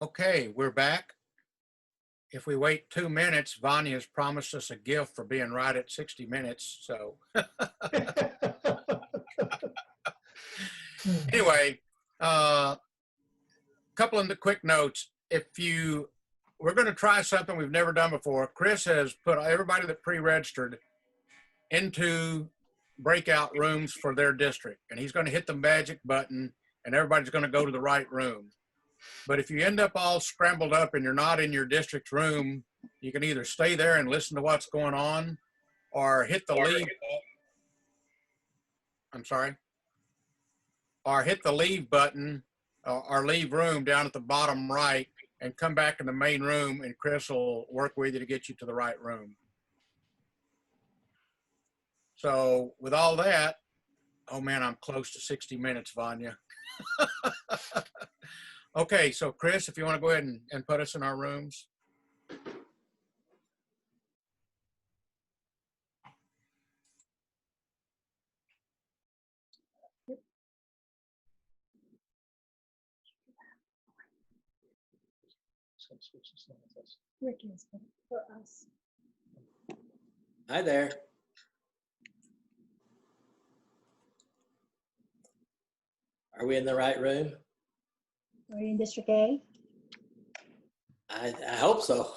Okay, we're back. If we wait 2 minutes, Vanya's promised us a gift for being right at 60 minutes. So anyway, a couple of the quick notes. We're going to try something we've never done before. Chris has put everybody that pre-registered into breakout rooms for their district, and he's going to hit the magic button and everybody's going to go to the right room. But if you end up all scrambled up and you're not in your district room, you can either stay there and listen to what's going on or hit the leave. I'm sorry. Or hit the leave button or leave room down at the bottom right and come back in the main room, and Chris will work with you to get you to the right room. So with all that, oh man, I'm close to 60 minutes, Vanya. Okay, so Chris, if you want to go ahead and put us in our rooms. Rick is for us. Hi there. Are we in the right room? Are you in District A? I hope so.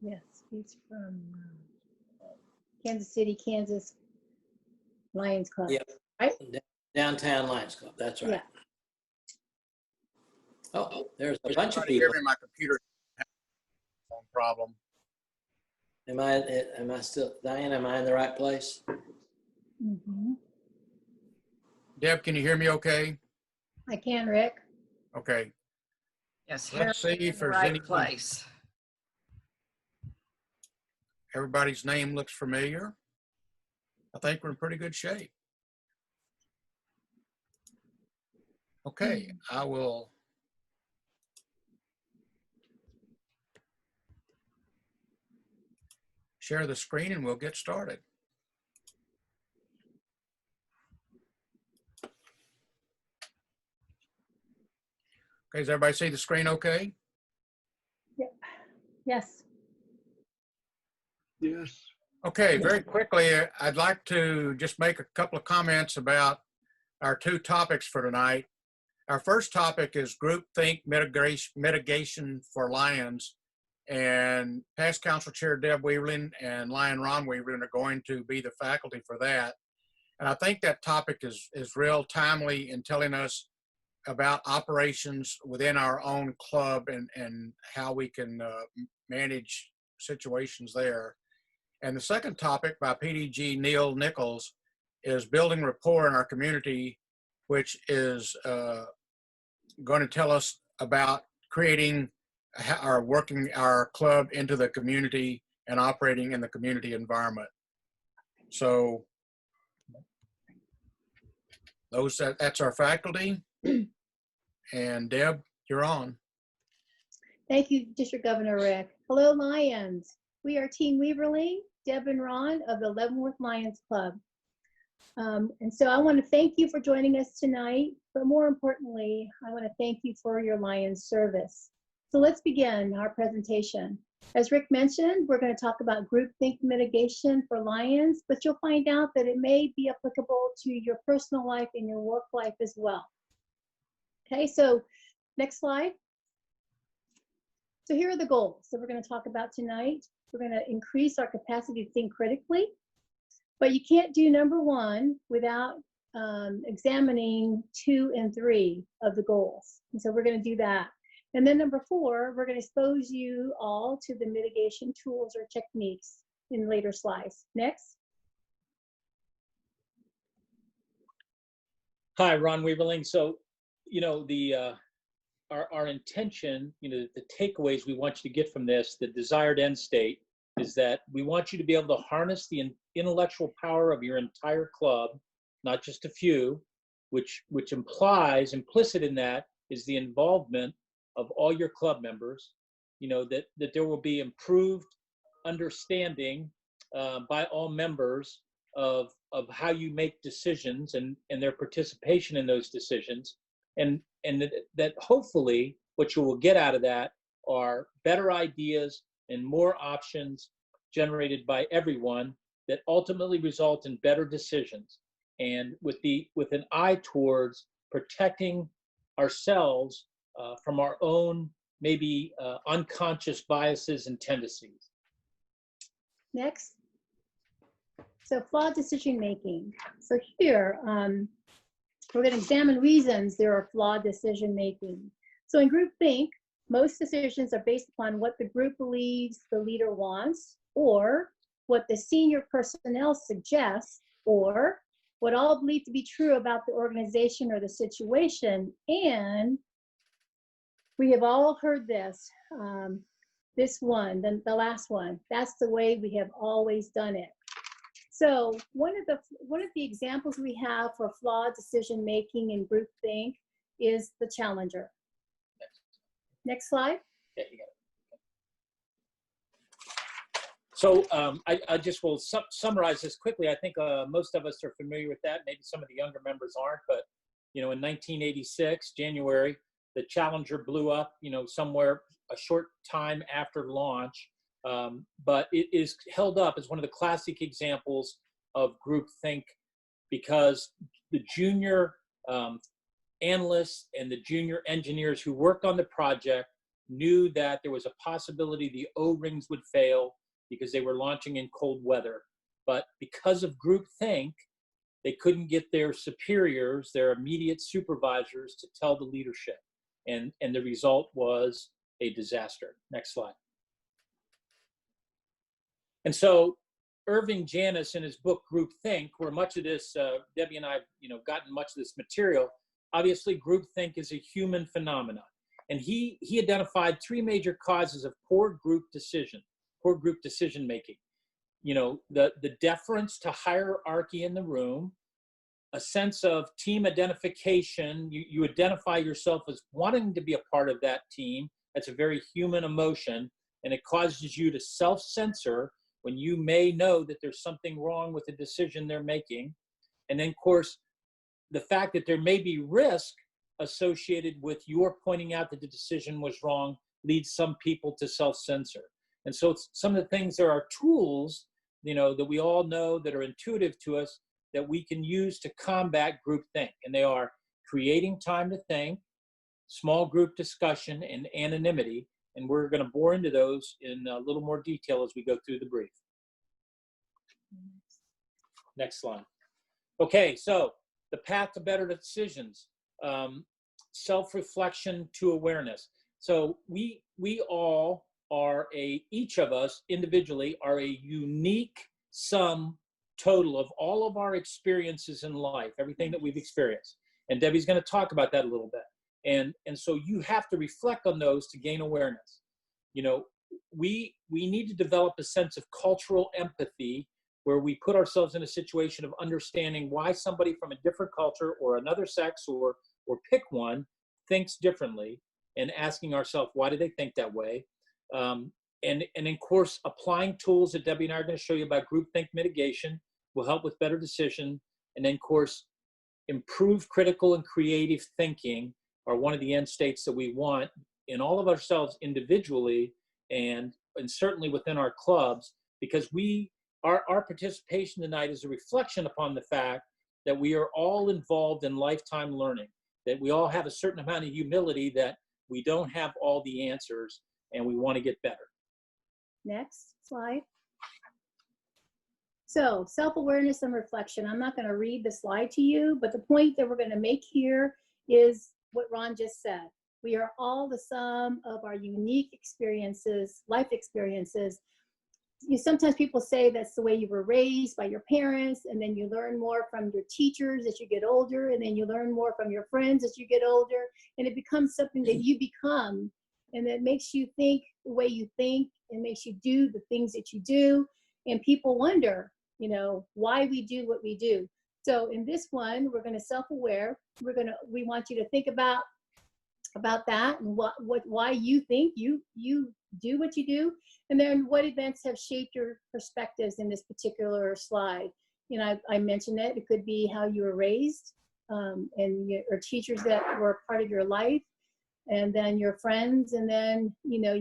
Yes, he's from Kansas City, Kansas Lions Club. Yep. Right? Downtown Lions Club. That's right. Yeah. Oh, there's a bunch of Hear people. me, my computer problem. Am I still, Diane, am I in the right place? Mm-hmm. Deb, can you hear me okay? I can, Rick. Okay. Yes, Let's see if there's right any place. Everybody's name looks familiar. I think we're in pretty good shape. Okay, I will share the screen and we'll get started. Okay, does everybody see the screen okay? Yeah. Yes. Yes. Okay, very quickly, I'd like to just make a couple of comments about our two topics for tonight. Our first topic is groupthink mitigation for Lions, and past Council Chair Deb Weaverling and Lion Ron Weaverling are going to be the faculty for that. And I think that topic is real timely in telling us about operations within our own club and how we can manage situations there. And the second topic by PDG Neil Nichols is building rapport in our community, which is going to tell us about creating working our club into the community and operating in the community environment. So that's our faculty. And Deb, you're on. Thank you, District Governor Rick. Hello, Lions. We are Team Weaverling, Deb and Ron of the Leavenworth Lions Club. And so I want to thank you for joining us tonight, but more importantly, I want to thank you for your Lions service. So let's begin our presentation. As Rick mentioned, we're going to talk about groupthink mitigation for Lions, but you'll find out that it may be applicable to your personal life and your work life as well. Okay, so next slide. So here are the goals that we're going to talk about tonight. We're going to increase our capacity to think critically, but you can't do number one without examining 2 and 3 of the goals. And so we're going to do that. And then number 4, we're going to expose you all to the mitigation tools or techniques in later slides. Next. Hi, Ron Weaverling. So, you know, our intention, you know, the takeaways we want you to get from this, the desired end state, is that we want you to be able to harness the intellectual power of your entire club, not just a few, which implies, implicit in that is the involvement of all your club members, you know, that there will be improved understanding by all members of how you make decisions and their participation in those decisions. And that hopefully what you will get out of that are better ideas and more options generated by everyone that ultimately result in better decisions. And with an eye towards protecting ourselves from our own maybe unconscious biases and tendencies. Next. So flawed decision making. So here, we're going to examine reasons there are flawed decision making. So in groupthink, most decisions are based upon what the group believes the leader wants, or what the senior personnel suggests, or what all believe to be true about the organization or the situation. And we have all heard this, this one, the last one. That's the way we have always done it. So one of the examples we have for flawed decision making in groupthink is the challenger. Next slide. Yeah, you got it. So I just will summarize this quickly. I think most of us are familiar with that. Maybe some of the younger members aren't, but in 1986, January, the Challenger blew up, somewhere a short time after launch. But it is held up as one of the classic examples of groupthink because the junior analysts and the junior engineers who worked on the project knew that there was a possibility the O-rings would fail because they were launching in cold weather. But because of groupthink, they couldn't get their superiors, their immediate supervisors, to tell the leadership. And the result was a disaster. Next slide. And so Irving Janis in his book Groupthink, where much of this, Debbie and I have gotten much of this material, obviously groupthink is a human phenomenon. And he identified three major causes of poor group decision making. The deference to hierarchy in the room, a sense of team identification. You identify yourself as wanting to be a part of that team. That's a very human emotion, and it causes you to self-censor when you may know that there's something wrong with the decision they're making. And then, of course, the fact that there may be risk associated with your pointing out that the decision was wrong leads some people to self-censor. And so it's some of the things, there are tools, that we all know that are intuitive to us that we can use to combat groupthink. And they are creating time to think, small group discussion, and anonymity. And we're going to bore into those in a little more detail as we go through the brief. Next slide. Okay, so the path to better decisions, self-reflection to awareness. So we all are each of us individually are a unique sum total of all of our experiences in life, everything that we've experienced. And Debbie's going to talk about that a little bit. And so you have to reflect on those to gain awareness. We need to develop a sense of cultural empathy where we put ourselves in a situation of understanding why somebody from a different culture or another sex or pick one thinks differently, and asking ourselves, why do they think that way? And of course, applying tools that Debbie and I are going to show you about groupthink mitigation will help with better decision. And then, of course, improve critical and creative thinking are one of the end states that we want in all of ourselves individually and certainly within our clubs, because our participation tonight is a reflection upon the fact that we are all involved in lifetime learning, that we all have a certain amount of humility that we don't have all the answers and we want to get better. Next slide. So self-awareness and reflection. I'm not going to read the slide to you, but the point that we're going to make here is what Ron just said. We are all the sum of our unique experiences, life experiences. Sometimes people say that's the way you were raised by your parents, and then you learn more from your teachers as you get older, and then you learn more from your friends as you get older, and it becomes something that you become, and it makes you think the way you think, and makes you do the things that you do, and people wonder, why we do what we do. So in this one, we're going to self-aware. We want you to think about that and why you think you do what you do, and then what events have shaped your perspectives in this particular slide. you know, I mentioned it. It could be how you were raised, or teachers that were part of your life, and then your friends, and then, you know,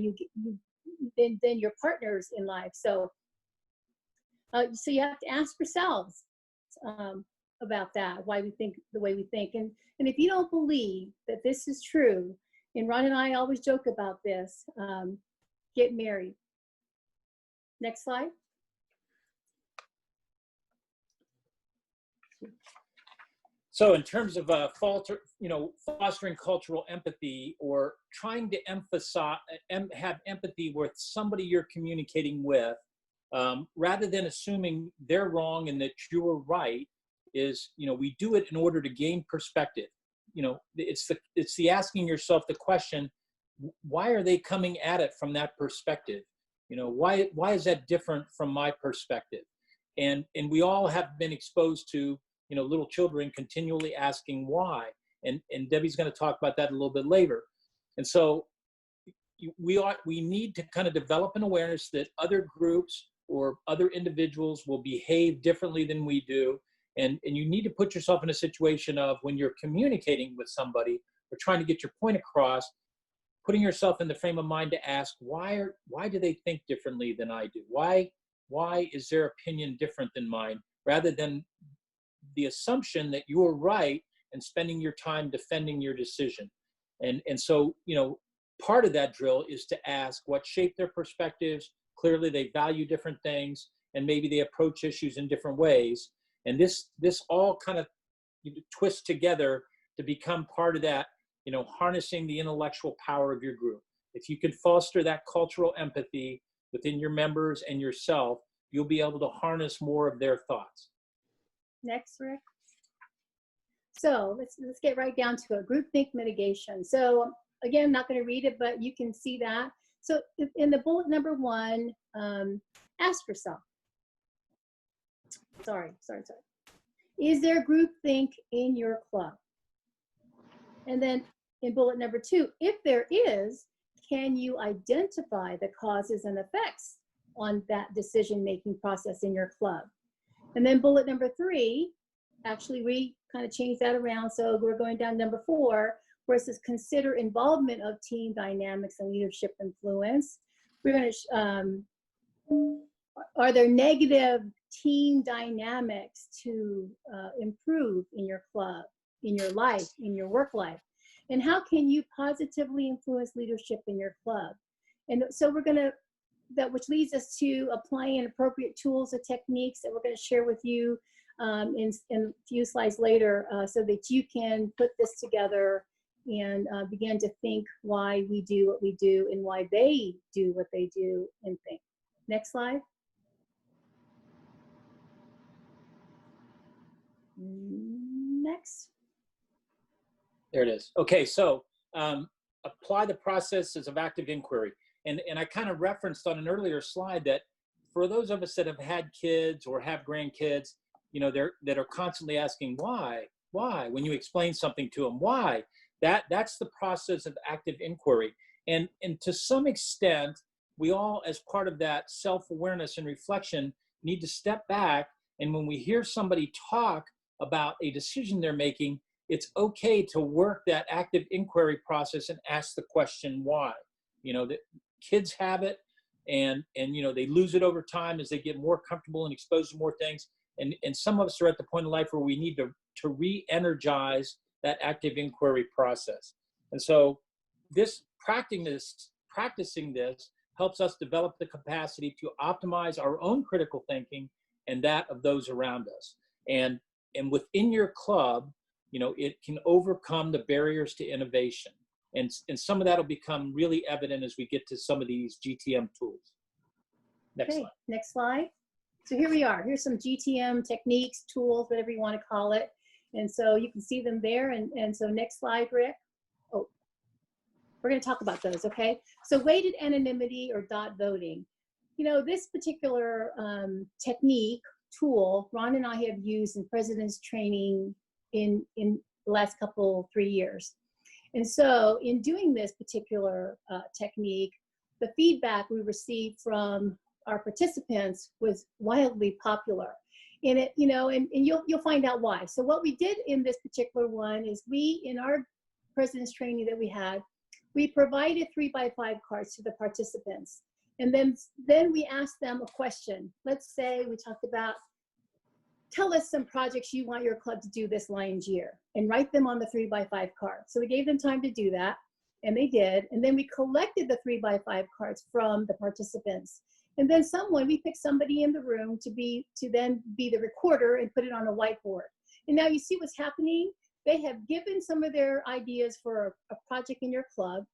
then your partners in life. So you have to ask yourselves about that, why we think the way we think. And if you don't believe that this is true, and Ron and I always joke about this, get married. Next slide. So in terms of fostering cultural empathy, or trying to have empathy with somebody you're communicating with, rather than assuming they're wrong and that you're right, is, you know, we do it in order to gain perspective. You know, it's the asking yourself the question, why are they coming at it from that perspective? You know, why is that different from my perspective? And we all have been exposed to, you know, little children continually asking why. And Debbie's going to talk about that a little bit later. And so we need to kind of develop an awareness that other groups or other individuals will behave differently than we do. And you need to put yourself in a situation of, when you're communicating with somebody or trying to get your point across, putting yourself in the frame of mind to ask, why do they think differently than I do? Why is their opinion different than mine? Rather than the assumption that you're right and spending your time defending your decision. And so, you know, part of that drill is to ask what shaped their perspectives. Clearly they value different things, and maybe they approach issues in different ways. And this all kind of twists together to become part of that, you know, harnessing the intellectual power of your group. If you can foster that cultural empathy within your members and yourself, you'll be able to harness more of their thoughts. Next, Rick. So let's get right down to it. Groupthink mitigation. So again, I'm not going to read it, but you can see that. So in the bullet number 1, ask yourself. Sorry. Is there groupthink in your club? And then in bullet number 2, if there is, can you identify the causes and effects on that decision-making process in your club? And then bullet number 3, actually we kind of changed that around. So we're going down number 4, where it says consider involvement of team dynamics and leadership influence. We're going to, are there negative team dynamics to improve in your club, in your life, in your work life? And how can you positively influence leadership in your club? And so we're going to, which leads us to applying appropriate tools and techniques that we're going to share with you in a few slides later, so that you can put this together and begin to think why we do what we do and why they do what they do and think. Next slide. Next. There it is. Okay, so apply the processes of active inquiry. And I kind of referenced on an earlier slide that for those of us that have had kids or have grandkids, you know, that are constantly asking why, when you explain something to them, why, that's the process of active inquiry. And to some extent, we all, as part of that self-awareness and reflection, need to step back. And when we hear somebody talk about a decision they're making, it's okay to work that active inquiry process and ask the question why. You know, that kids have it, and you know, they lose it over time as they get more comfortable and exposed to more things. And some of us are at the point in life where we need to re-energize that active inquiry process. And so practicing this helps us develop the capacity to optimize our own critical thinking and that of those around us. And within your club, you know, it can overcome the barriers to innovation. And some of that will become really evident as we get to some of these GTM tools. Next slide. Next slide. So here we are. Here's some GTM techniques, tools, whatever you want to call it. And so you can see them there. And so next slide, Rick. Oh, we're going to talk about those, okay? So weighted anonymity or dot voting. You know, this particular technique, tool, Ron and I have used in president's training in the last 3 years. And so in doing this particular technique, the feedback we received from our participants was wildly popular. And it, you know, and you'll find out why. So what we did in this particular one is we, in our president's training that we had, we provided 3x5 cards to the participants. And then we asked them a question. Let's say we talked about, tell us some projects you want your club to do this Lions year, and write them on the 3x5 card. So we gave them time to do that, and they did. And then we collected the 3x5 cards from the participants. And then we picked somebody in the room to then be the recorder and put it on a whiteboard. And now you see what's happening. They have given some of their ideas for a project in your club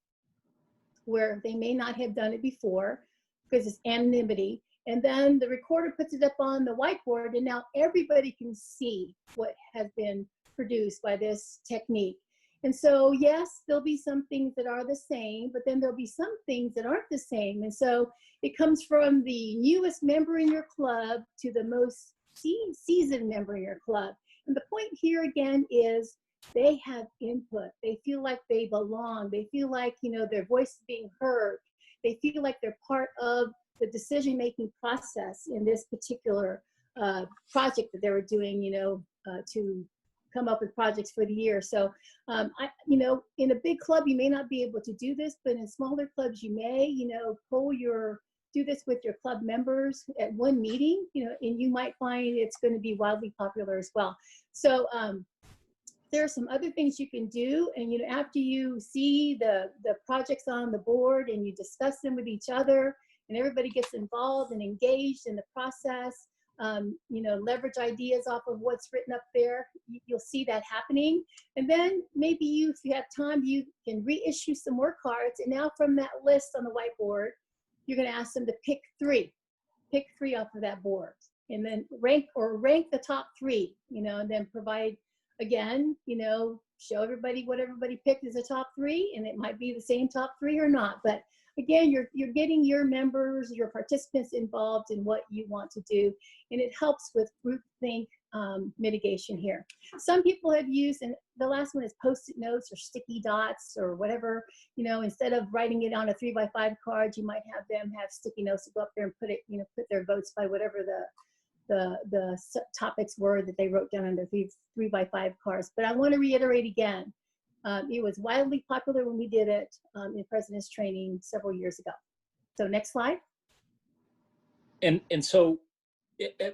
where they may not have done it before because it's anonymity. And then the recorder puts it up on the whiteboard, and now everybody can see what has been produced by this technique. And so, yes, there'll be some things that are the same, but then there'll be some things that aren't the same. And so it comes from the newest member in your club to the most seasoned member in your club. And the point here again is they have input. They feel like they belong. They feel like, you know, their voice is being heard. They feel like they're part of the decision-making process in this particular project that they were doing, you know, to come up with projects for the year. So, you know, in a big club, you may not be able to do this, but in smaller clubs, you may, you know, do this with your club members at one meeting, you know, and you might find it's going to be wildly popular as well. So there are some other things you can do. And, you know, after you see the projects on the board and you discuss them with each other and everybody gets involved and engaged in the process, you know, leverage ideas off of what's written up there, you'll see that happening. And then maybe if you have time, you can reissue some more cards. And now from that list on the whiteboard, you're going to ask them to pick three off of that board, and then rank the top three, you know, and then provide, again, you know, show everybody what everybody picked as the top three, and it might be the same top three or not. But again, you're getting your members, your participants involved in what you want to do, and it helps with groupthink mitigation here. Some people have used, and the last one is Post-it notes or sticky dots or whatever. You know, instead of writing it on a 3x5 card, you might have them have sticky notes to go up there and put it, you know, put their votes by whatever the topics were that they wrote down on their 3x5 cards. But I want to reiterate again, it was wildly popular when we did it in President's Training several years ago. So next slide. And so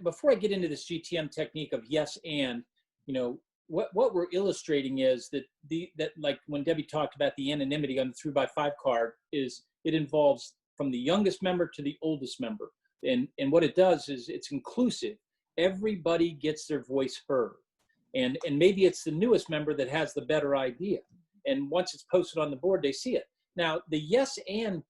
before I get into this GTM technique of yes and, you know, what we're illustrating is that like when Debbie talked about the anonymity on the 3x5 card, is it involves from the youngest member to the oldest member. And what it does is it's inclusive. Everybody gets their voice heard. And maybe it's the newest member that has the better idea. And once it's posted on the board, they see it. Now, the yes and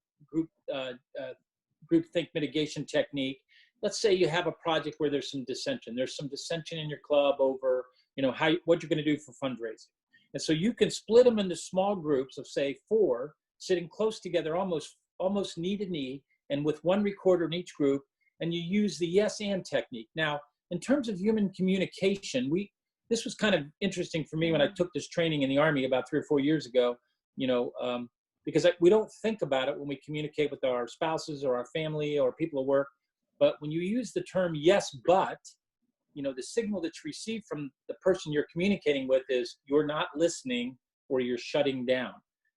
groupthink mitigation technique, let's say you have a project where there's some dissension. There's some dissension in your club over, you know, what you're going to do for fundraising. And so you can split them into small groups of, say, 4, sitting close together, almost knee to knee, and with one recorder in each group, and you use the yes and technique. Now, in terms of human communication, this was kind of interesting for me when I took this training in the Army about 3 or 4 years ago, you know, because we don't think about it when we communicate with our spouses or our family or people at work. But when you use the term yes, but, you know, the signal that's received from the person you're communicating with is you're not listening or you're shutting down.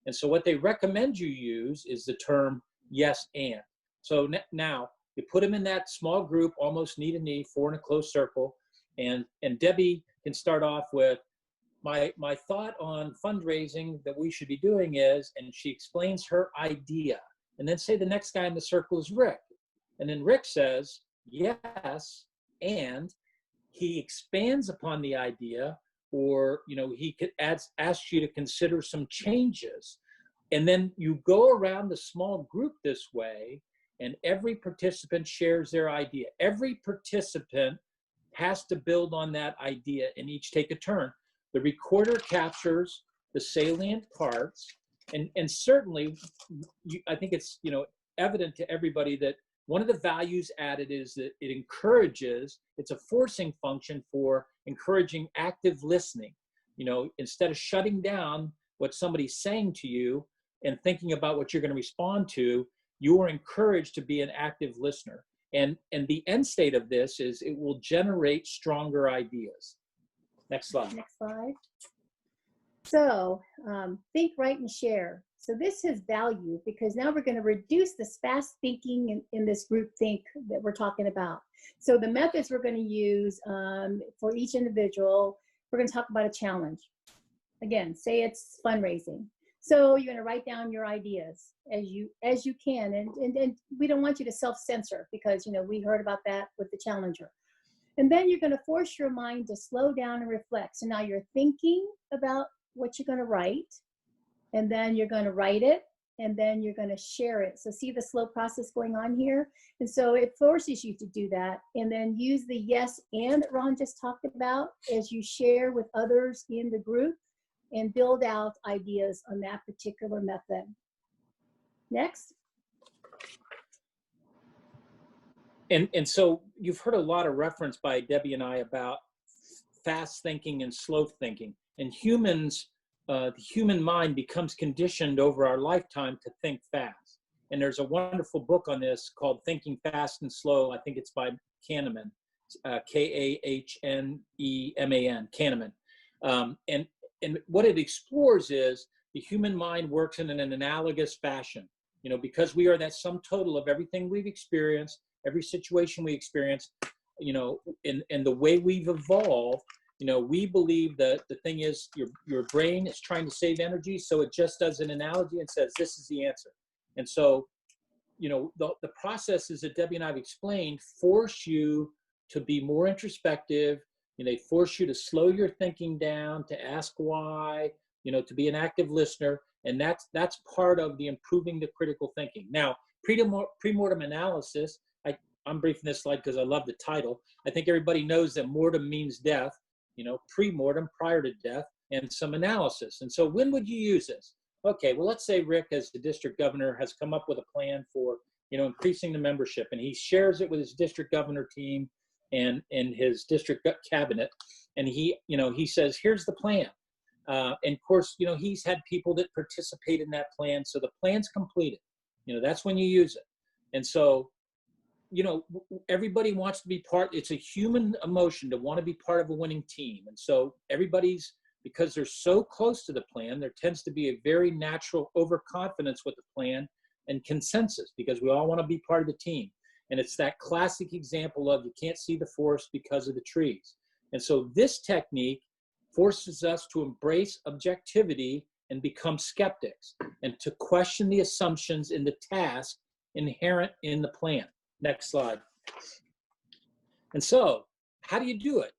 And so what they recommend you use is the term yes and. So now you put them in that small group, almost knee to knee, 4 in a close circle. And Debbie can start off with, my thought on fundraising that we should be doing is, and she explains her idea. And then say the next guy in the circle is Rick. And then Rick says, yes, and he expands upon the idea, or, you know, he could ask you to consider some changes. And then you go around the small group this way, and every participant shares their idea. Every participant has to build on that idea and each take a turn. The recorder captures the salient parts, and certainly, I think it's, you know, evident to everybody that one of the values added is that it encourages, it's a forcing function for encouraging active listening. You know, instead of shutting down what somebody's saying to you and thinking about what you're going to respond to, you are encouraged to be an active listener. And the end state of this is it will generate stronger ideas. Next slide. Next slide. So think, write, and share. So this has value because now we're going to reduce this fast thinking in this group think that we're talking about. So the methods we're going to use for each individual, we're going to talk about a challenge. Again, say it's fundraising. So you're going to write down your ideas as you can, and we don't want you to self-censor because we heard about that with the challenger. And then you're going to force your mind to slow down and reflect. So now you're thinking about what you're going to write, and then you're going to write it, and then you're going to share it. So see the slow process going on here? And so it forces you to do that, and then use the yes and that Ron just talked about as you share with others in the group and build out ideas on that particular method. Next. And so you've heard a lot of reference by Debbie and I about fast thinking and slow thinking. And humans, the human mind becomes conditioned over our lifetime to think fast. And there's a wonderful book on this called Thinking Fast and Slow. I think it's by Kahneman, K-A-H-N-E-M-A-N, Kahneman. And what it explores is the human mind works in an analogous fashion. Because we are that sum total of everything we've experienced, every situation we experience, and the way we've evolved, we believe that the thing is your brain is trying to save energy. So it just does an analogy and says, this is the answer. And so, the processes that Debbie and I have explained force you to be more introspective. They force you to slow your thinking down, to ask why, to be an active listener. And that's part of the improving the critical thinking. Now, pre-mortem analysis, I'm briefing this slide because I love the title. I think everybody knows that mortem means death, pre-mortem, prior to death, and some analysis. And so when would you use this? Okay, well, let's say Rick, as the district governor, has come up with a plan for, increasing the membership, and he shares it with his district governor team and his district cabinet. And he says, here's the plan. And of course, he's had people that participate in that plan. So the plan's completed. That's when you use it. And so, everybody wants to be part. It's a human emotion to want to be part of a winning team. And so because they're so close to the plan, there tends to be a very natural overconfidence with the plan and consensus because we all want to be part of the team. And it's that classic example of you can't see the forest because of the trees. And so this technique forces us to embrace objectivity and become skeptics and to question the assumptions in the task inherent in the plan. Next slide. And so how do you do it?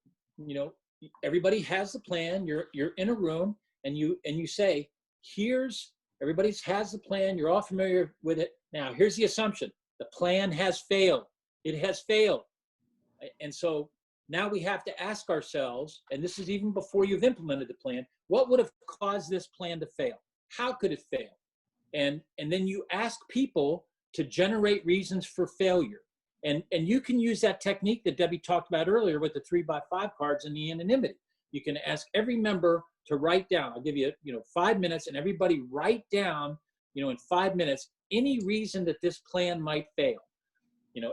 Everybody has the plan. You're in a room and you say, everybody has the plan. You're all familiar with it. Now, here's the assumption. The plan has failed. It has failed. And so now we have to ask ourselves, and this is even before you've implemented the plan, what would have caused this plan to fail? How could it fail? And then you ask people to generate reasons for failure. And you can use that technique that Debbie talked about earlier with the 3x5 cards and the anonymity. You can ask every member to write down. I'll give you, 5 minutes, and everybody write down, in 5 minutes, any reason that this plan might fail.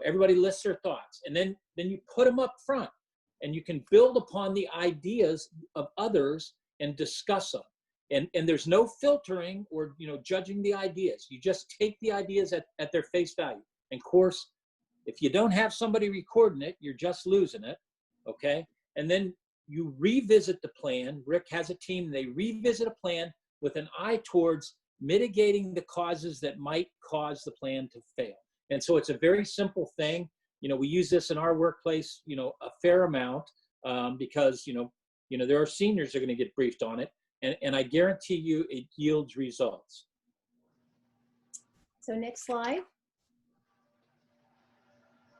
Everybody lists their thoughts, and then you put them up front, and you can build upon the ideas of others and discuss them. And there's no filtering or judging the ideas. You just take the ideas at their face value. And of course, if you don't have somebody recording it, you're just losing it, okay? And then you revisit the plan. Rick has a team. They revisit a plan with an eye towards mitigating the causes that might cause the plan to fail. And so it's a very simple thing. We use this in our workplace, a fair amount because, there are seniors that are going to get briefed on it. And I guarantee you it yields results. So next slide.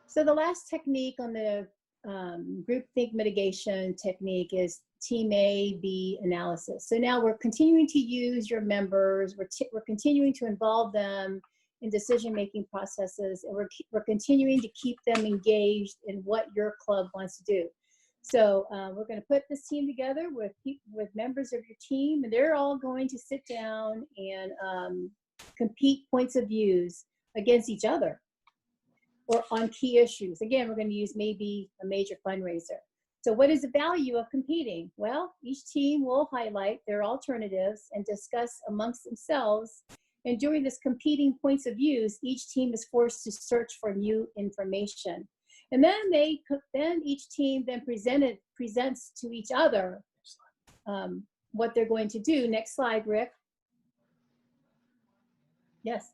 So the last technique on the groupthink mitigation technique is Team A, B analysis. So now we're continuing to use your members. We're continuing to involve them in decision-making processes, and we're continuing to keep them engaged in what your club wants to do. So we're going to put this team together with members of your team, and they're all going to sit down and compete points of views against each other. or on key issues. Again, we're going to use maybe a major fundraiser. So what is the value of competing? Well, each team will highlight their alternatives and discuss amongst themselves. And during this competing points of views, each team is forced to search for new information. And then each team then presents to each other what they're going to do. Next slide, Rick. Yes.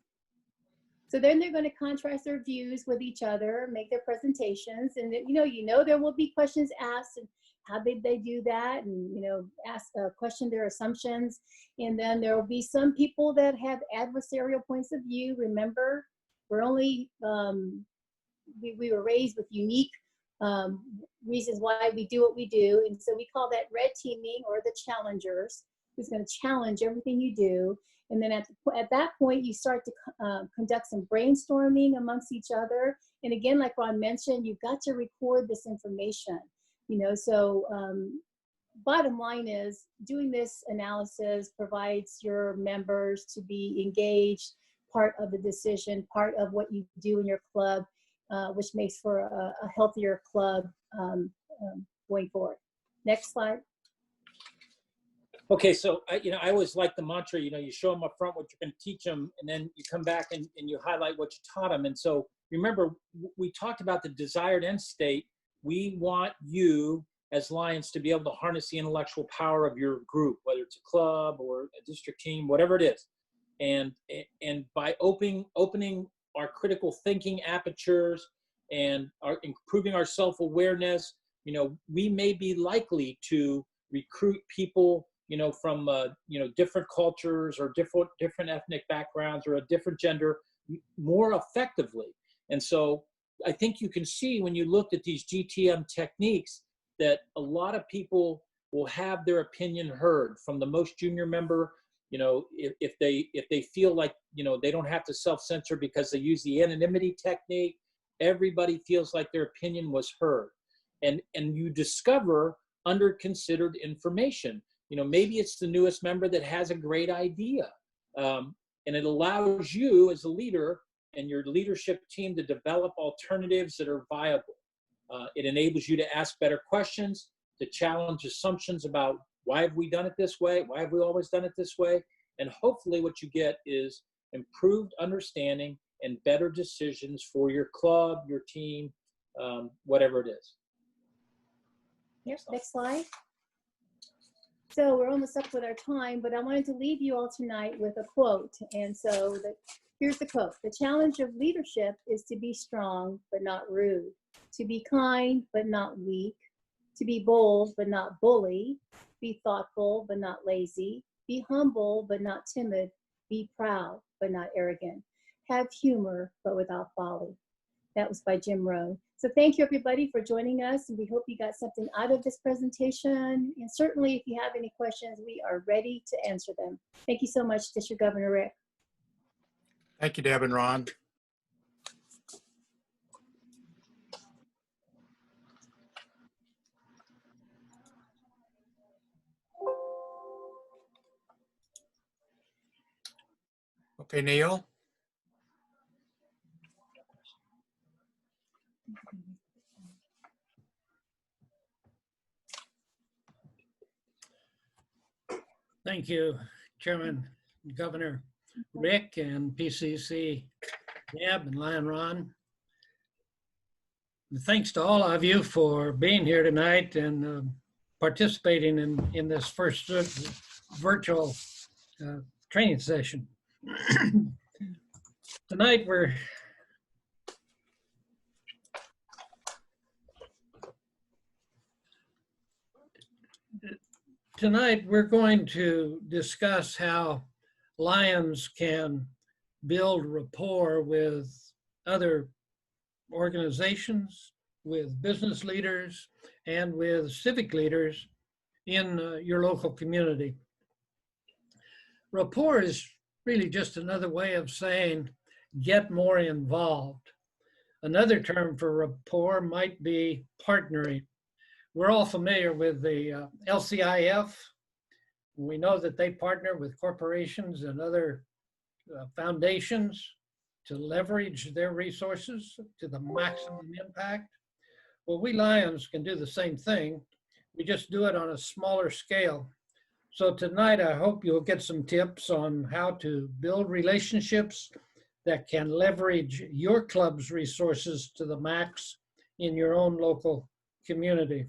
So then they're going to contrast their views with each other, make their presentations, and there will be questions asked, and how did they do that, and question their assumptions. And then there will be some people that have adversarial points of view. Remember, we're only we were raised with unique reasons why we do what we do, and so we call that red teaming, or the challengers, who's going to challenge everything you do. And then at that point, you start to conduct some brainstorming amongst each other. And again, like Ron mentioned, you've got to record this information. So bottom line is, doing this analysis provides your members to be engaged, part of the decision, part of what you do in your club, which makes for a healthier club going forward. Next slide. Okay, so I always like the mantra, you show them up front what you're going to teach them, and then you come back and you highlight what you taught them. And so remember, we talked about the desired end state. We want you as Lions to be able to harness the intellectual power of your group, whether it's a club or a district team, whatever it is. And by opening our critical thinking apertures and improving our self-awareness, we may be likely to recruit people from different cultures or different ethnic backgrounds or a different gender more effectively. And so I think you can see when you looked at these GTM techniques that a lot of people will have their opinion heard, from the most junior member. If they feel like they don't have to self-censor because they use the anonymity technique, everybody feels like their opinion was heard. And you discover under-considered information. Maybe it's the newest member that has a great idea. And it allows you as a leader and your leadership team to develop alternatives that are viable. It enables you to ask better questions, to challenge assumptions about why have we done it this way? Why have we always done it this way? And hopefully what you get is improved understanding and better decisions for your club, your team, whatever it is. Yep, next slide. So we're almost up with our time, but I wanted to leave you all tonight with a quote. And so here's the quote. The challenge of leadership is to be strong, but not rude, to be kind, but not weak, to be bold, but not bully, be thoughtful, but not lazy, be humble, but not timid, be proud, but not arrogant, have humor, but without folly. That was by Jim Rohn. So thank you, everybody, for joining us, and we hope you got something out of this presentation. And certainly, if you have any questions, we are ready to answer them. Thank you so much, District Governor Rick. Thank you, Deb and Ron. Okay, Neil. Thank you, Chairman, Governor Rick, and PCC Deb and Lion Ron. And thanks to all of you for being here tonight and participating in this first virtual training session. Tonight we're going to discuss how Lions can build rapport with other organizations, with business leaders, and with civic leaders in your local community. Rapport is really just another way of saying get more involved. Another term for rapport might be partnering. We're all familiar with the LCIF. We know that they partner with corporations and other foundations to leverage their resources to the maximum impact. Well, we Lions can do the same thing. We just do it on a smaller scale. So tonight, I hope you'll get some tips on how to build relationships that can leverage your club's resources to the max in your own local community.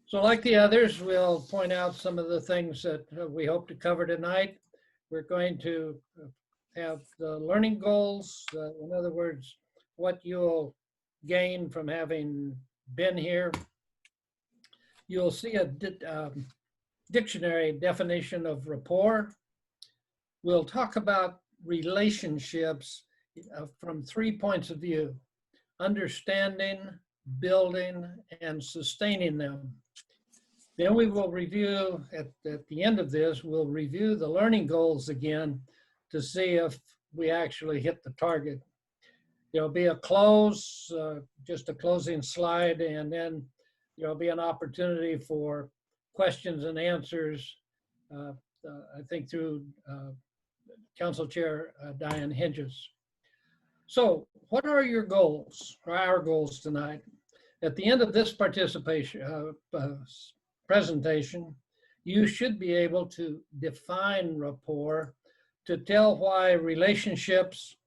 So like the others, we'll point out some of the things that we hope to cover tonight. We're going to have the learning goals. In other words, what you'll gain from having been here. You'll see a dictionary definition of rapport. We'll talk about relationships from 3 points of view: understanding, building, and sustaining them. Then we will review, at the end of this, we'll review the learning goals again to see if we actually hit the target. There'll be a close, just a closing slide, and then there'll be an opportunity for questions and answers, I think through Council Chair Diane Hinges. So what are your goals, or our goals tonight? At the end of this presentation, you should be able to define rapport, to tell why relationships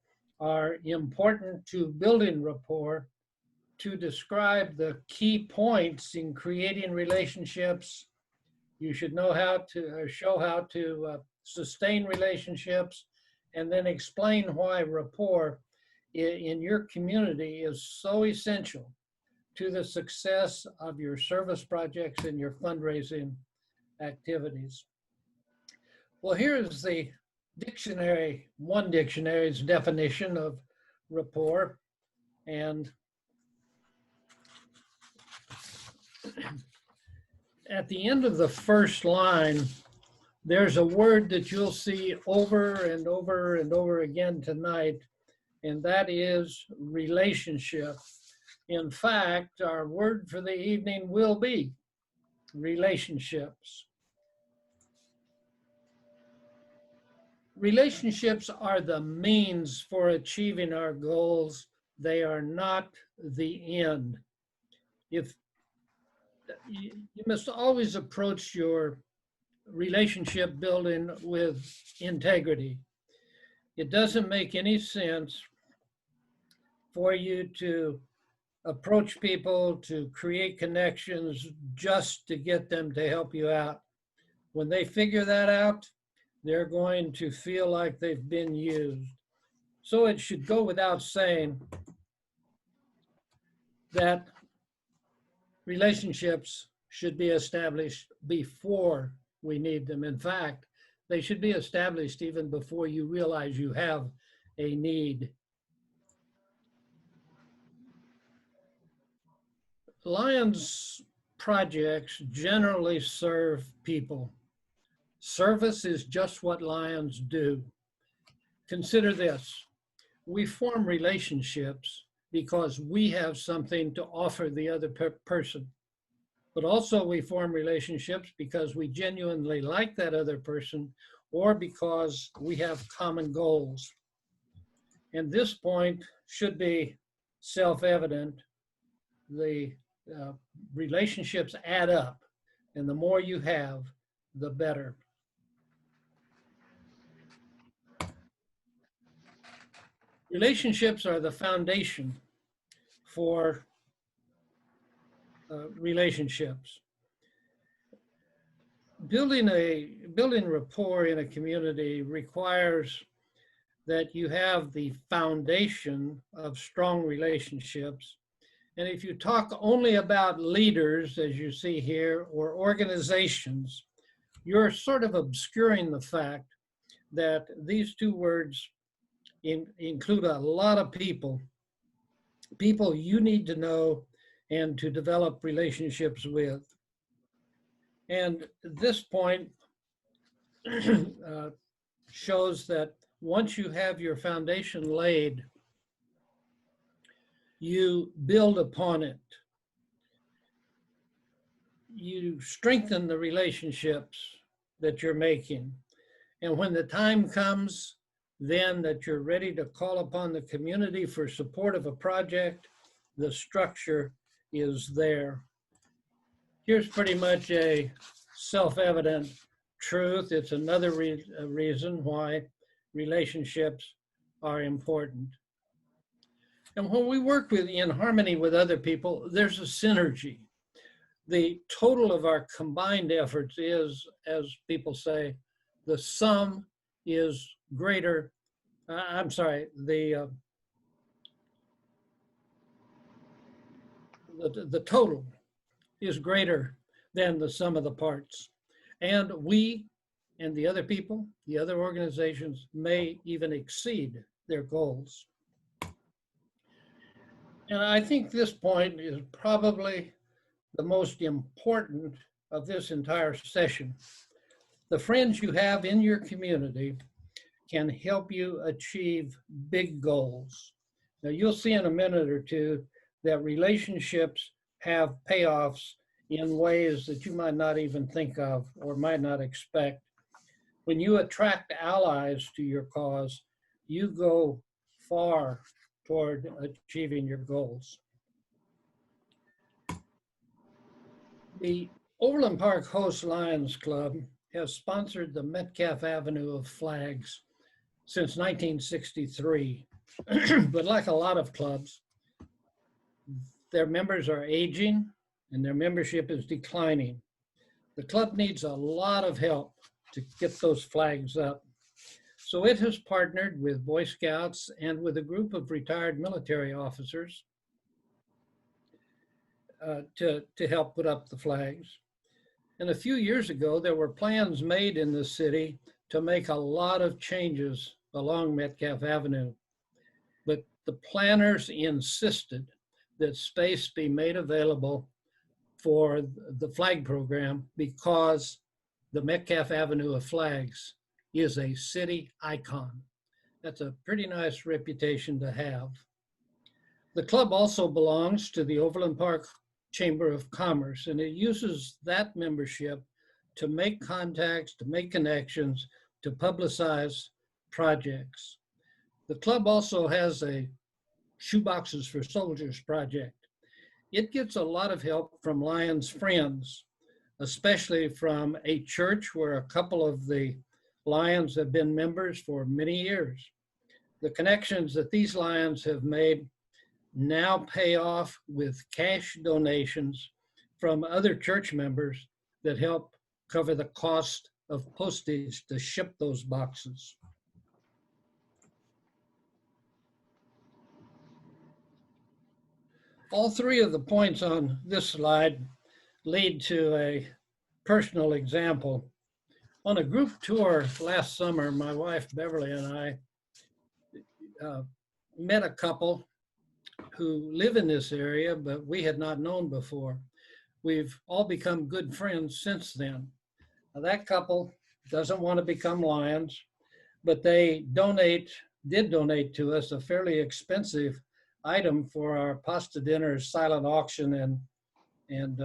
are important to building rapport, to describe the key points in creating relationships. You should know how to show how to sustain relationships, and then explain why rapport in your community is so essential to the success of your service projects and your fundraising activities. Well, here's the dictionary, one dictionary's definition of rapport. And at the end of the first line, there's a word that you'll see over and over and over again tonight, and that is relationship. In fact, our word for the evening will be relationships. Relationships are the means for achieving our goals. They are not the end. If you must always approach your relationship building with integrity. It doesn't make any sense for you to approach people, to create connections just to get them to help you out. When they figure that out, they're going to feel like they've been used. So it should go without saying that relationships should be established before we need them. In fact, they should be established even before you realize you have a need. Lions projects generally serve people. Service is just what Lions do. Consider this: we form relationships because we have something to offer the other person. But also we form relationships because we genuinely like that other person, or because we have common goals. And this point should be self-evident. The relationships add up, and the more you have, the better. Relationships are the foundation for relationships. Building rapport in a community requires that you have the foundation of strong relationships. And if you talk only about leaders, as you see here, or organizations, you're sort of obscuring the fact that these two words include a lot of people you need to know and to develop relationships with. And this point shows that once you have your foundation laid, you build upon it. You strengthen the relationships that you're making. And when the time comes then that you're ready to call upon the community for support of a project, the structure is there. Here's pretty much a self-evident truth. It's another reason why relationships are important. And when we work in harmony with other people, there's a synergy. The total of our combined efforts is, as people say, the sum is greater. I'm sorry, the total is greater than the sum of the parts. And we and the other people, the other organizations may even exceed their goals. And I think this point is probably the most important of this entire session. The friends you have in your community can help you achieve big goals. Now, you'll see in a minute or two that relationships have payoffs in ways that you might not even think of or might not expect. When you attract allies to your cause, you go far toward achieving your goals. The Overland Park Host Lions Club has sponsored the Metcalf Avenue of Flags since 1963. But like a lot of clubs, their members are aging and their membership is declining. The club needs a lot of help to get those flags up. So it has partnered with Boy Scouts and with a group of retired military officers to help put up the flags. And a few years ago, there were plans made in the city to make a lot of changes along Metcalf Avenue. But the planners insisted that space be made available for the flag program because the Metcalf Avenue of Flags is a city icon. That's a pretty nice reputation to have. The club also belongs to the Overland Park Chamber of Commerce, and it uses that membership to make contacts, to make connections, to publicize projects. The club also has a Shoeboxes for Soldiers project. It gets a lot of help from Lions Friends, especially from a church where a couple of the Lions have been members for many years. The connections that these Lions have made now pay off with cash donations from other church members that help cover the cost of postage to ship those boxes. All three of the points on this slide lead to a personal example. On a group tour last summer, my wife Beverly and I met a couple who live in this area, but we had not known before. We've all become good friends since then. Now, that couple doesn't want to become Lions, but they did donate to us a fairly expensive item for our pasta dinner silent auction and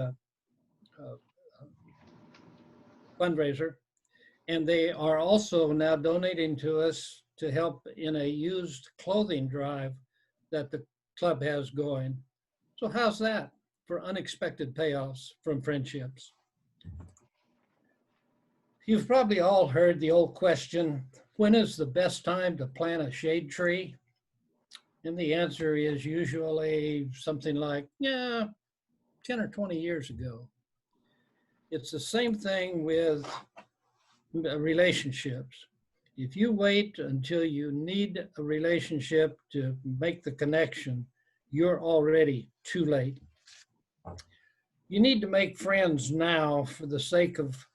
fundraiser. And they are also now donating to us to help in a used clothing drive that the club has going. So how's that for unexpected payoffs from friendships? You've probably all heard the old question, when is the best time to plant a shade tree? And the answer is usually something like, 10 or 20 years ago. It's the same thing with relationships. If you wait until you need a relationship to make the connection, you're already too late. You need to make friends now for the sake of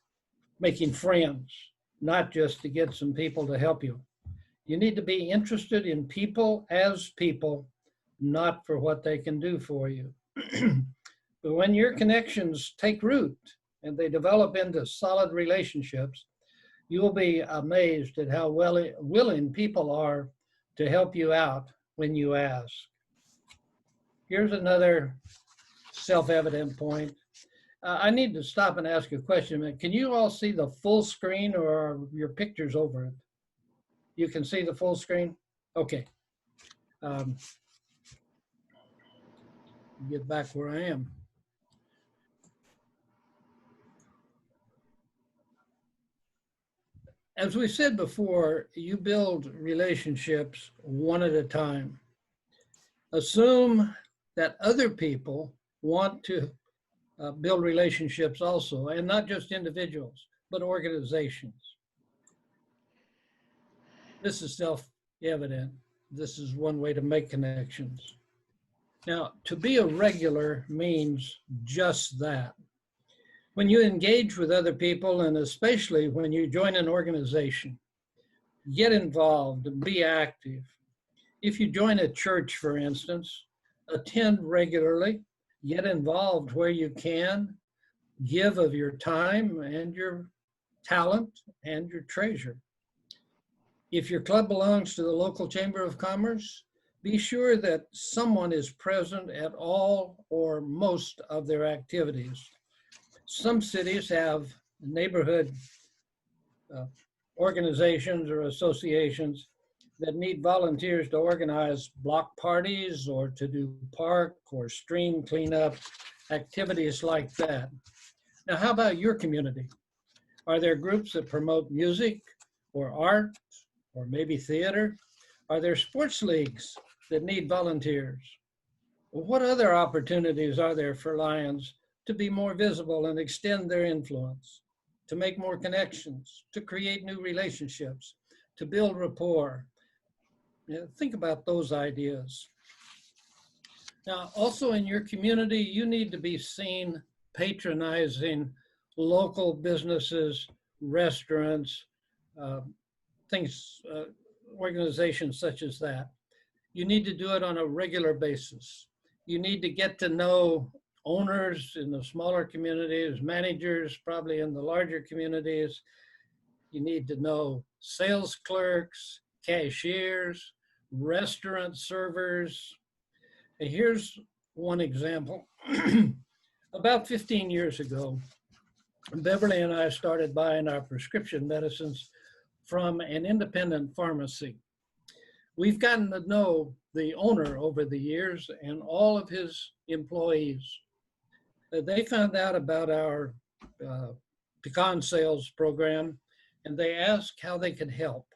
making friends, not just to get some people to help you. You need to be interested in people as people, not for what they can do for you. But when your connections take root and they develop into solid relationships, you will be amazed at how willing people are to help you out when you ask. Here's another self-evident point. I need to stop and ask a question. Can you all see the full screen or are your pictures over it? You can see the full screen? Okay. Get back where I am. As we said before, you build relationships one at a time. Assume that other people want to build relationships also, and not just individuals, but organizations. This is self-evident. This is one way to make connections. Now, to be a regular means just that. When you engage with other people, and especially when you join an organization, get involved and be active. If you join a church, for instance, attend regularly, get involved where you can, give of your time and your talent and your treasure. If your club belongs to the local Chamber of Commerce, be sure that someone is present at all or most of their activities. Some cities have neighborhood organizations or associations that need volunteers to organize block parties or to do park or stream cleanup, activities like that. Now, how about your community? Are there groups that promote music or art or maybe theater? Are there sports leagues that need volunteers? What other opportunities are there for Lions to be more visible and extend their influence, to make more connections, to create new relationships, to build rapport? Think about those ideas. Now, also in your community, you need to be seen patronizing local businesses, restaurants, organizations such as that. You need to do it on a regular basis. You need to get to know owners in the smaller communities, managers probably in the larger communities. You need to know sales clerks, cashiers, restaurant servers. And here's one example. About 15 years ago, Beverly and I started buying our prescription medicines from an independent pharmacy. We've gotten to know the owner over the years and all of his employees. They found out about our pecan sales program, and they asked how they could help.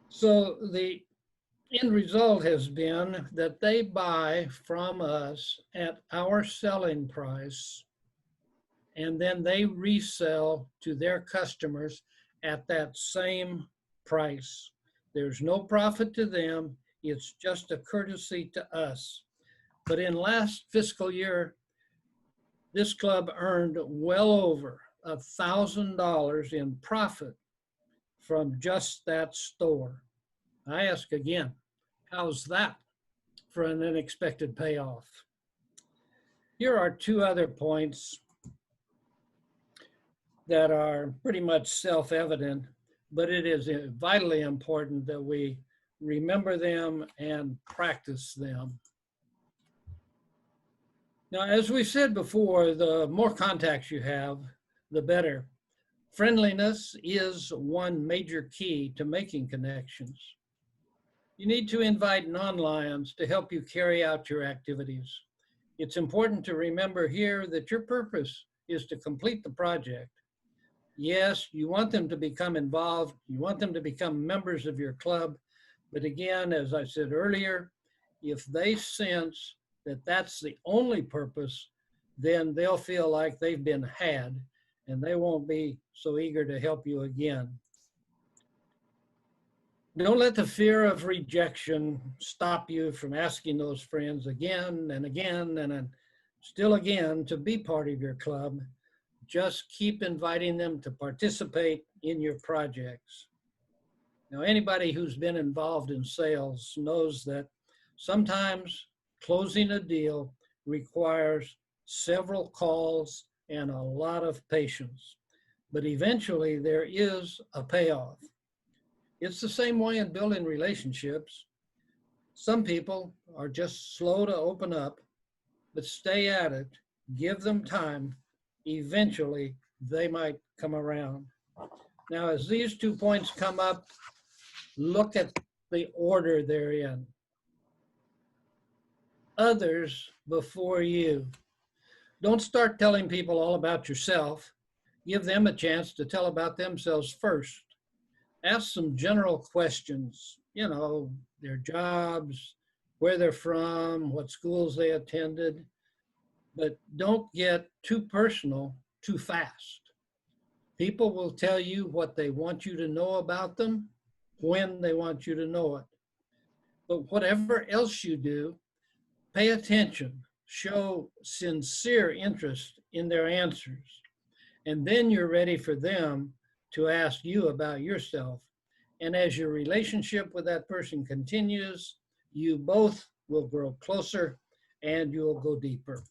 So the end result has been that they buy from us at our selling price, and then they resell to their customers at that same price. There's no profit to them. It's just a courtesy to us. But in last fiscal year, this club earned well over $1,000 in profit from just that store. I ask again, how's that for an unexpected payoff? Here are two other points that are pretty much self-evident, but it is vitally important that we remember them and practice them. Now, as we said before, the more contacts you have, the better. Friendliness is one major key to making connections. You need to invite non-Lions to help you carry out your activities. It's important to remember here that your purpose is to complete the project. Yes, you want them to become involved. You want them to become members of your club. But again, as I said earlier, if they sense that that's the only purpose, then they'll feel like they've been had and they won't be so eager to help you again. Don't let the fear of rejection stop you from asking those friends again and again and still again to be part of your club. Just keep inviting them to participate in your projects. Now, anybody who's been involved in sales knows that sometimes closing a deal requires several calls and a lot of patience, but eventually there is a payoff. It's the same way in building relationships. Some people are just slow to open up, but stay at it, give them time. Eventually, they might come around. Now, as these 2 points come up, look at the order they're in. Others before you. Don't start telling people all about yourself. Give them a chance to tell about themselves first. Ask some general questions, you know, their jobs, where they're from, what schools they attended, but don't get too personal too fast. People will tell you what they want you to know about them when they want you to know it. But whatever else you do, pay attention, show sincere interest in their answers, and then you're ready for them to ask you about yourself. And as your relationship with that person continues, you both will grow closer and you'll go deeper.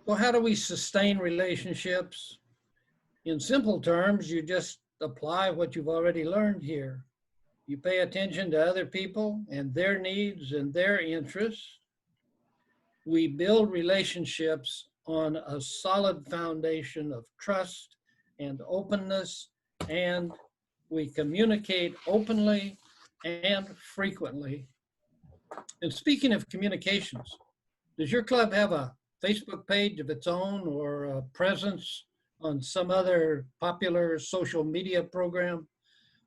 So how do we sustain relationships? In simple terms, you just apply what you've already learned here. You pay attention to other people and their needs and their interests. We build relationships on a solid foundation of trust and openness, and we communicate openly and frequently. And speaking of communications, does your club have a Facebook page of its own or a presence on some other popular social media program?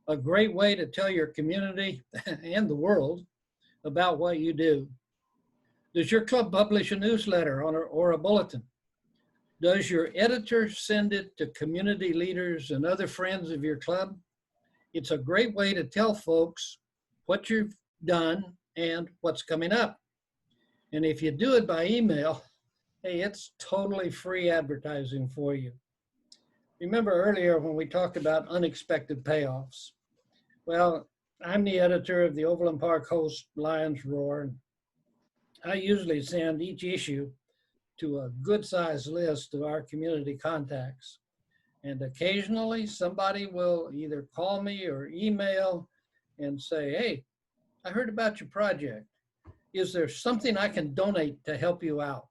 A great way to tell your community and the world about what you do. Does your club publish a newsletter or a bulletin? Does your editor send it to community leaders and other friends of your club? It's a great way to tell folks what you've done and what's coming up. And if you do it by email, hey, it's totally free advertising for you. Remember earlier when we talked about unexpected payoffs? Well, I'm the editor of the Overland Park Host Lions Roar, and I usually send each issue to a good-sized list of our community contacts. And occasionally somebody will either call me or email and say, hey, I heard about your project. Is there something I can donate to help you out?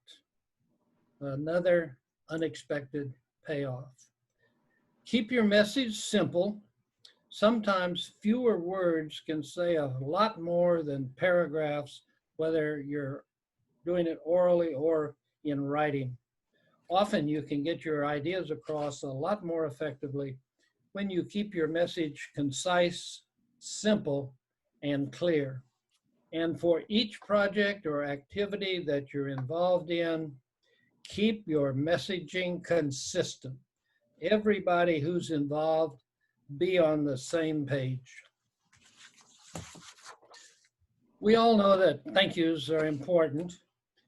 Another unexpected payoff. Keep your message simple. Sometimes fewer words can say a lot more than paragraphs, whether you're doing it orally or in writing. Often you can get your ideas across a lot more effectively when you keep your message concise, simple, and clear. And for each project or activity that you're involved in, keep your messaging consistent. Everybody who's involved be on the same page. We all know that thank yous are important.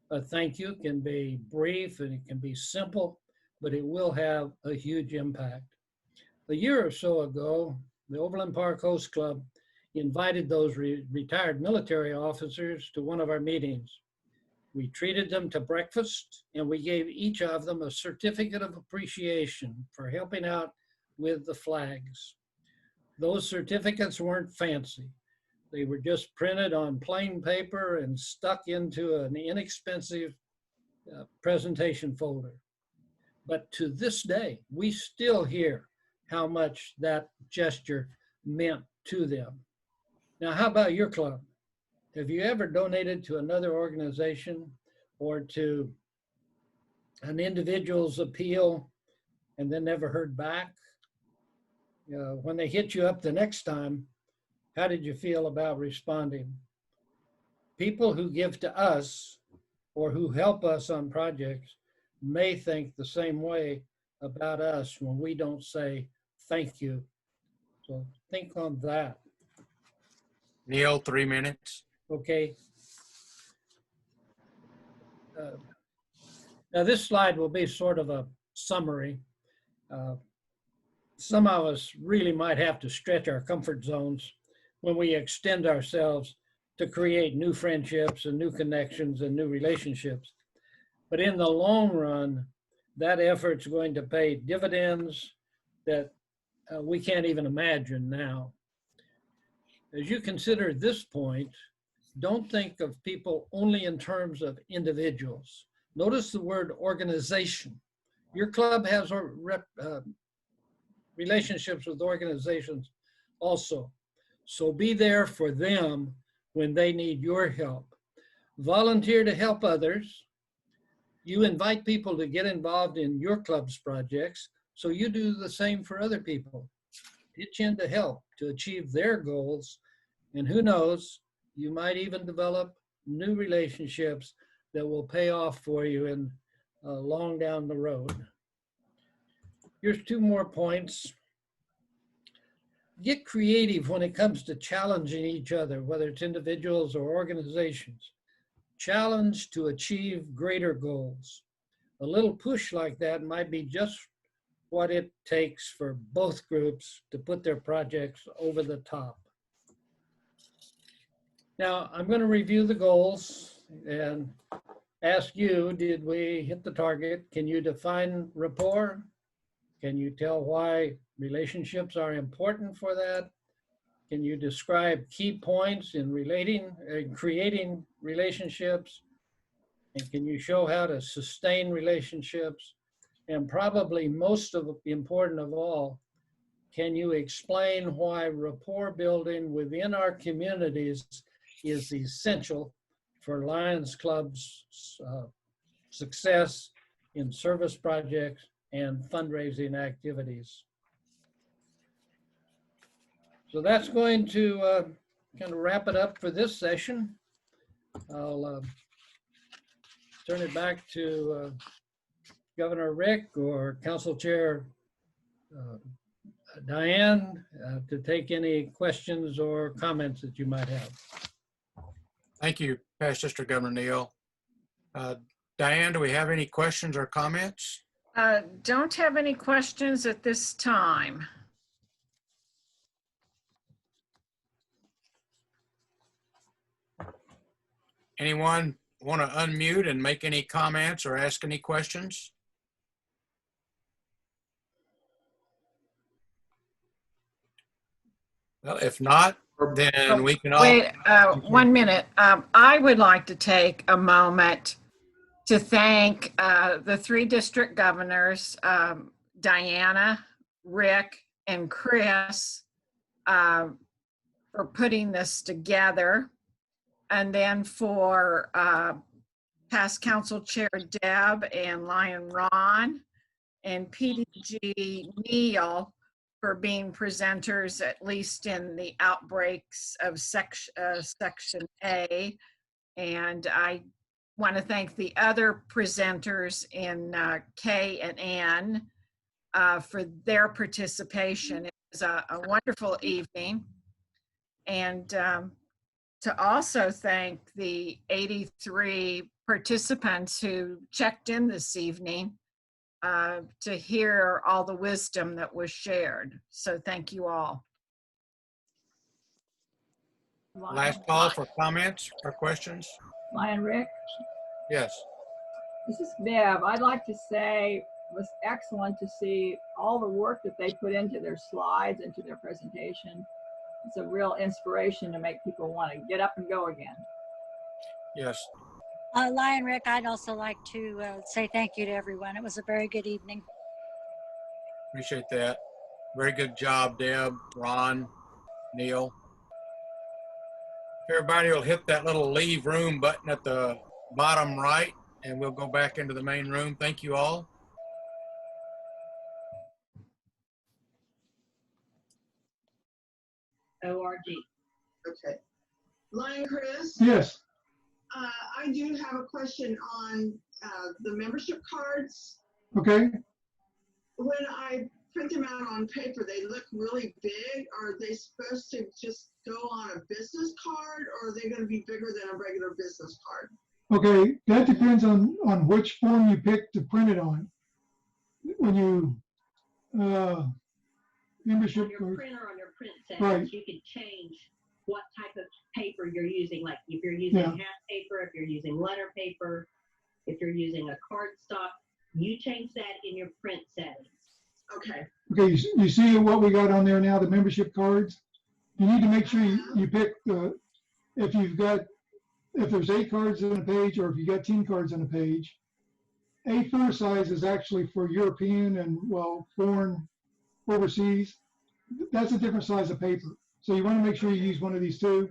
A thank you can be brief and it can be simple, but it will have a huge impact. A year or so ago, the Overland Park Host Club invited those retired military officers to one of our meetings. We treated them to breakfast and we gave each of them a certificate of appreciation for helping out with the flags. Those certificates weren't fancy. They were just printed on plain paper and stuck into an inexpensive presentation folder. But to this day, we still hear how much that gesture meant to them. Now, how about your club? Have you ever donated to another organization or to an individual's appeal and then never heard back? When they hit you up the next time, how did you feel about responding? People who give to us or who help us on projects may think the same way about us when we don't say thank you. So think on that. Neil, 3 minutes. Okay. Now this slide will be sort of a summary. Some of us really might have to stretch our comfort zones when we extend ourselves to create new friendships and new connections and new relationships. But in the long run, that effort's going to pay dividends that we can't even imagine now. As you consider this point, don't think of people only in terms of individuals. Notice the word organization. Your club has relationships with organizations also. So be there for them when they need your help. Volunteer to help others. You invite people to get involved in your club's projects, so you do the same for other people. Pitch in to help to achieve their goals, and who knows, you might even develop new relationships that will pay off for you in long down the road. Here's 2 more points. Get creative when it comes to challenging each other, whether it's individuals or organizations. Challenge to achieve greater goals. A little push like that might be just what it takes for both groups to put their projects over the top. Now, I'm going to review the goals and ask you, did we hit the target? Can you define rapport? Can you tell why relationships are important for that? Can you describe key points in creating relationships? And can you show how to sustain relationships? And probably most important of all, can you explain why rapport building within our communities is essential for Lions Club's success in service projects and fundraising activities? So that's going to kind of wrap it up for this session. I'll turn it back to Governor Rick or Council Chair Diane to take any questions or comments that you might have. Thank you, Past District Governor Neal. Diane, do we have any questions or comments? Don't have any questions at this time. Anyone want to unmute and make any comments or ask any questions? Well, if not, then we can all. Wait, 1 minute. I would like to take a moment to thank the 3 district governors, Diana, Rick, and Chris, for putting this together. And then for past council chair Deb and Lion Ron and PDG Neal for being presenters, at least in the outbreaks of section A. And I want to thank the other presenters in K and N for their participation. It was a wonderful evening. And to also thank the 83 participants who checked in this evening to hear all the wisdom that was shared. So thank you all. Last call for comments or questions. Lion Rick, Yes. this is Bev. I'd like to say it was excellent to see all the work that they put into their slides, into their presentation. It's a real inspiration to make people want to get up and go again. Yes. Lion Rick, I'd also like to say thank you to everyone. It was a very good evening. Appreciate that. Very good job, Deb, Ron, Neil. Everybody will hit that little leave room button at the bottom right, and we'll go back into the main room. Thank you all. ORG. Okay. Lion Chris? Yes. I do have a question on the membership cards. Okay. When I print them out on paper, they look really big. Are they supposed to just go on a business card, or are they going to be bigger than a regular business card? Okay, that depends on which form you pick to print it on. When you membership On your card. printer, on your print settings, Right. you can change what type of paper you're using. Like if you're using half paper, if you're using letter paper, if you're using a cardstock, you change that in your print settings. Okay. Okay, you see what we got on there now, the membership cards? You need to make sure you pick if there's 8 cards on a page, or if you got 10 cards on a page, A4 size is actually for European and, well, foreign, overseas. That's a different size of paper. So you want to make sure you use one of these two.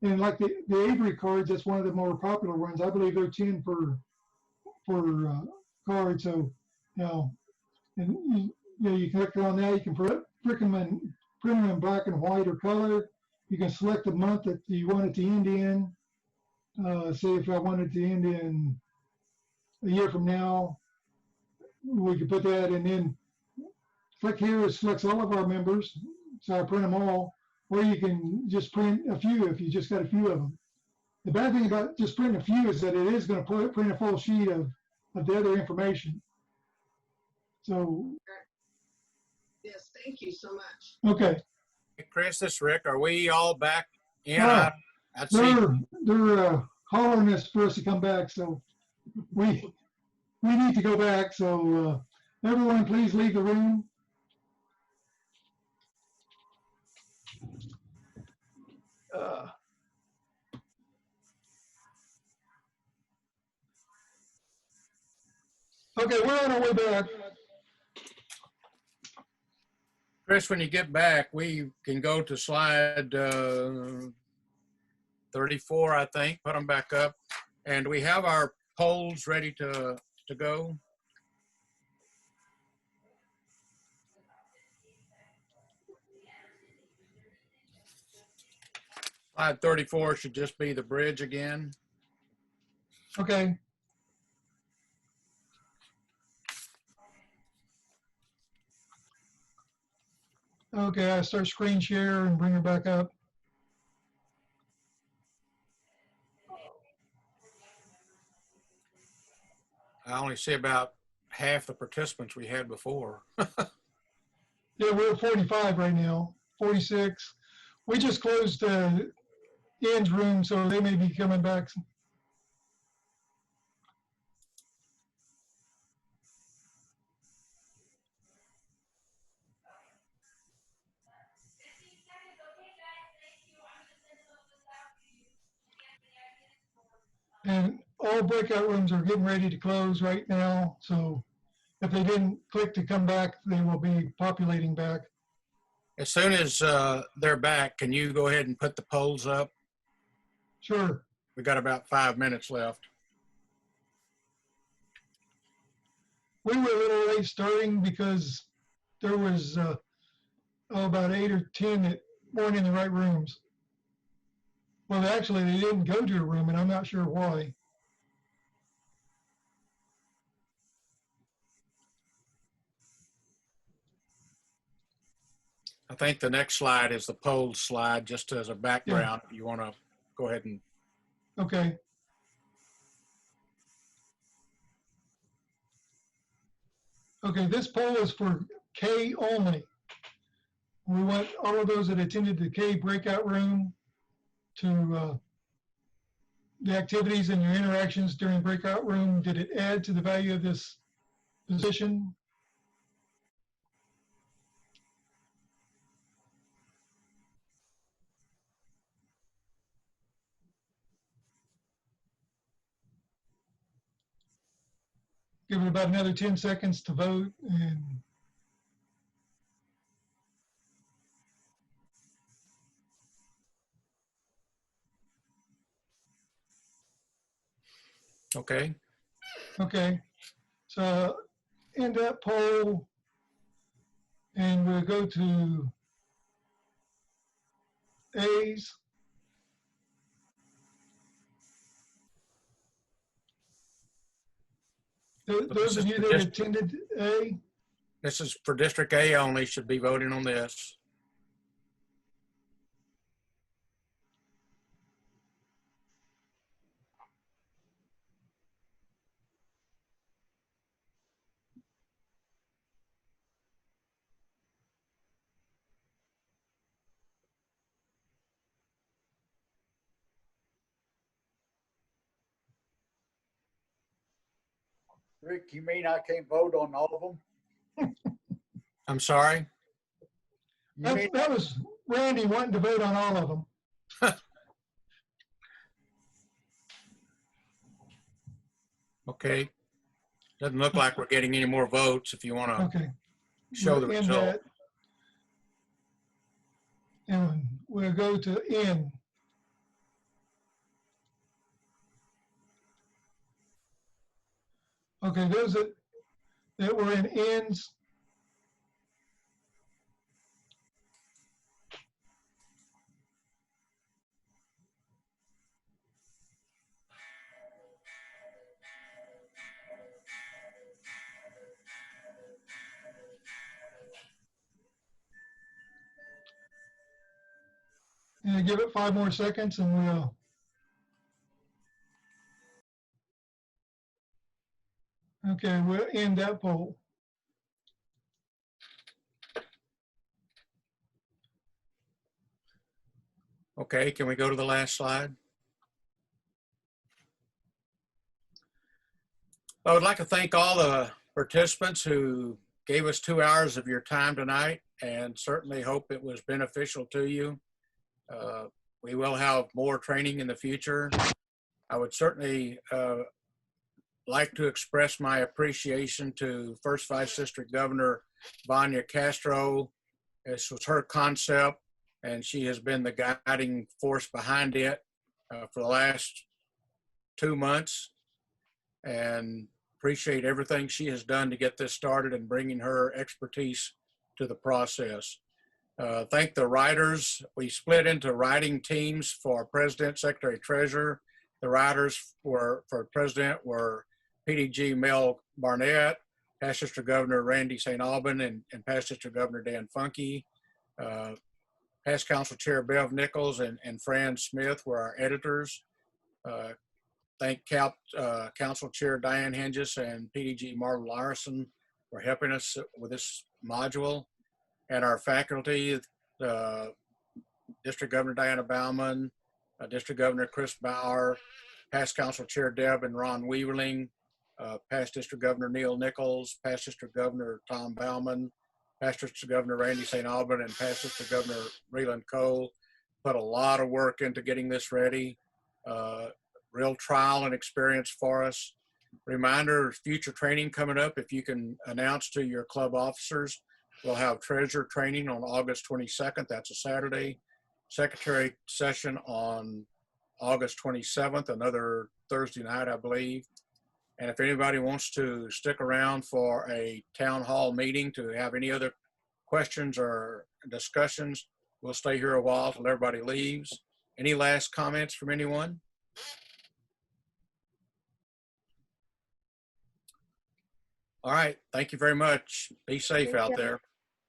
And like the Avery cards, that's one of the more popular ones. I believe they're 10 for card. So, you know, and you click on that. You can print them in black and white or color. You can select the month that you want it to end in. Say if I wanted to end in a year from now, we could put that, and then click here. It selects all of our members. So I print them all. Or you can just print a few if you just got a few of them. The bad thing about just printing a few is that it is going to print a full sheet of the other information. So. Yes, thank you so much. Okay. Hey, Chris, this is Rick. Are we all back in? Oh, I'd see. they're hollering us for us to come back, so we need to go back. So everyone, please leave the room. Okay, we're on our way back. Chris, when you get back, we can go to slide 34, I think. Put them back up. And we have our polls ready to go. Slide 34 should just be the bridge again. Okay. Okay, I start screen share and bring her back up. I only see about half the participants we had before. Yeah, we're at 45 right now, 46. We just closed Ian's room, so they may be coming back. And all breakout rooms are getting ready to close right now. So if they didn't click to come back, they will be populating back. As soon as they're back, can you go ahead and put the polls up? Sure. We got about 5 minutes left. We were a little late starting because there was about 8 or 10 that weren't in the right rooms. Well, actually, they didn't go to a room, and I'm not sure why. I think the next slide is the polls slide, just as a background. If you want to go ahead and. Okay. Okay, this poll is for K only. We want all of those that attended the K breakout room to the activities and your interactions during breakout room. Did it add to the value of this position? Give it about another 10 seconds to vote. And Okay. okay, so end that poll, and we'll go to A's. Those of you that attended A. This is for District A only, should be voting on this. Rick, you mean I can't vote on all of them? I'm sorry? That was Randy wanting to vote on all of them. Okay. Doesn't look like we're getting any more votes if you want to Okay. show the We'll end result. that. And we'll go to N. Okay, those that were in N's. And give it 5 more seconds and we'll. Okay, we'll end that poll. Okay, can we go to the last slide? I would like to thank all the participants who gave us 2 hours of your time tonight, and certainly hope it was beneficial to you. We will have more training in the future. I would certainly like to express my appreciation to First Vice District Governor Vanya Castro. This was her concept, and she has been the guiding force behind it for the last 2 months, and appreciate everything she has done to get this started and bringing her expertise to the process. Thank the writers. We split into writing teams for President, Secretary, Treasurer. The writers for President were PDG Mel Barnett, Past District Governor Randy St. Alban, and Past District Governor Dan Funke. Past Council Chair Bev Nichols and Fran Smith were our editors. Thank Council Chair Diane Henges and PDG Marlon Larson for helping us with this module. And our faculty, District Governor Diana Bauman, District Governor Chris Bauer, Past Council Chair Deb and Ron Weaverling, Past District Governor Neil Nichols, Past District Governor Tom Bauman, Past District Governor Randy St. Alban, and Past District Governor Reland Cole put a lot of work into getting this ready. Real trial and experience for us. Reminder, future training coming up. If you can announce to your club officers, we'll have treasurer training on August 22nd. That's a Saturday. Secretary session on August 27th, another Thursday night, I believe. And if anybody wants to stick around for a town hall meeting to have any other questions or discussions, we'll stay here a while till everybody leaves. Any last comments from anyone? All right. Thank you very much. Be safe out there.